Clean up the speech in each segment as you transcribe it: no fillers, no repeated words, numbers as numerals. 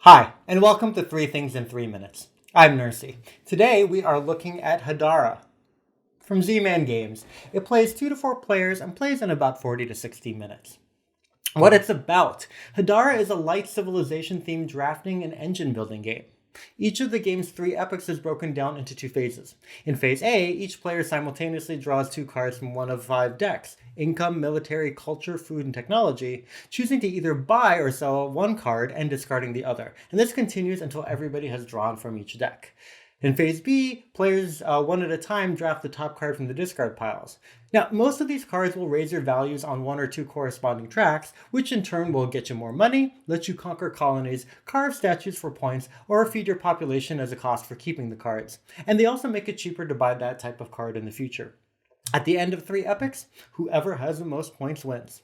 Hi, and welcome to 3 Things in 3 Minutes. I'm Nersi. Today we are looking at Hadara from Z-Man Games. It plays 2 to 4 players and plays in about 40 to 60 minutes. What it's about. Hadara is a light civilization-themed drafting and engine building game. Each of the game's 3 epochs is broken down into 2 phases. In Phase A, each player simultaneously draws 2 cards from one of 5 decks: income, military, culture, food, and technology, choosing to either buy or sell one card and discarding the other. And this continues until everybody has drawn from each deck. In Phase B, players one at a time draft the top card from the discard piles. Now, most of these cards will raise your values on 1 or 2 corresponding tracks, which in turn will get you more money, let you conquer colonies, carve statues for points, or feed your population as a cost for keeping the cards. And they also make it cheaper to buy that type of card in the future. At the end of 3 epochs, whoever has the most points wins.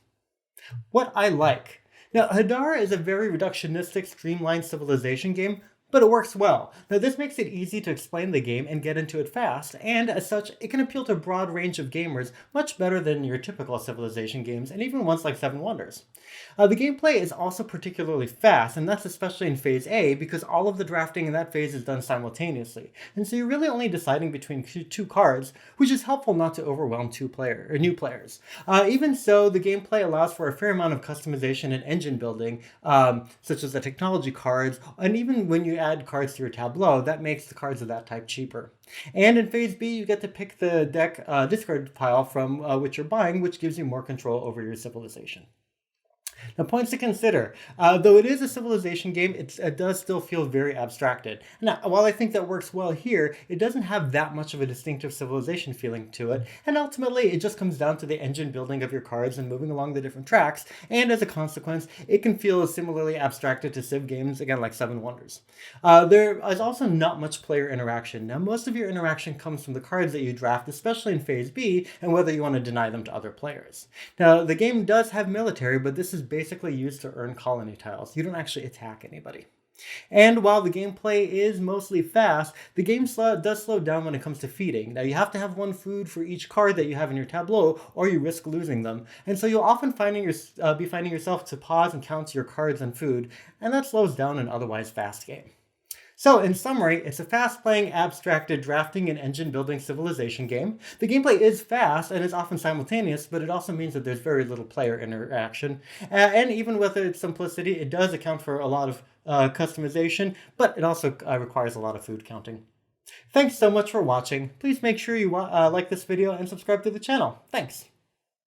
What I like. Now, Hadara is a very reductionistic, streamlined civilization game, but it works well. Now, this makes it easy to explain the game and get into it fast, and as such, it can appeal to a broad range of gamers much better than your typical civilization games, and even ones like Seven Wonders. The gameplay is also particularly fast, and that's especially in Phase A, because all of the drafting in that phase is done simultaneously, and so you're really only deciding between 2 cards, which is helpful not to overwhelm new players. Even so, the gameplay allows for a fair amount of customization and engine building, such as the technology cards, and even when you add cards to your tableau, that makes the cards of that type cheaper. And in Phase B, you get to pick the deck discard pile from which you're buying, which gives you more control over your civilization. Now, points to consider. Though it is a civilization game, it does still feel very abstracted. Now, while I think that works well here, it doesn't have that much of a distinctive civilization feeling to it, and ultimately it just comes down to the engine building of your cards and moving along the different tracks, and as a consequence, it can feel similarly abstracted to Civ games, again, like Seven Wonders. There is also not much player interaction. Now, most of your interaction comes from the cards that you draft, especially in Phase B, and whether you want to deny them to other players. Now, the game does have military, but this is basically used to earn colony tiles. You don't actually attack anybody. And while the gameplay is mostly fast, the game does slow down when it comes to feeding. Now, you have to have 1 food for each card that you have in your tableau, or you risk losing them. And so you'll often be finding yourself to pause and count your cards and food, and that slows down an otherwise fast game. So, in summary, it's a fast-playing, abstracted drafting and engine-building civilization game. The gameplay is fast and is often simultaneous, but it also means that there's very little player interaction. And even with its simplicity, it does account for a lot of customization, but it also requires a lot of food counting. Thanks so much for watching. Please make sure you like this video and subscribe to the channel. Thanks.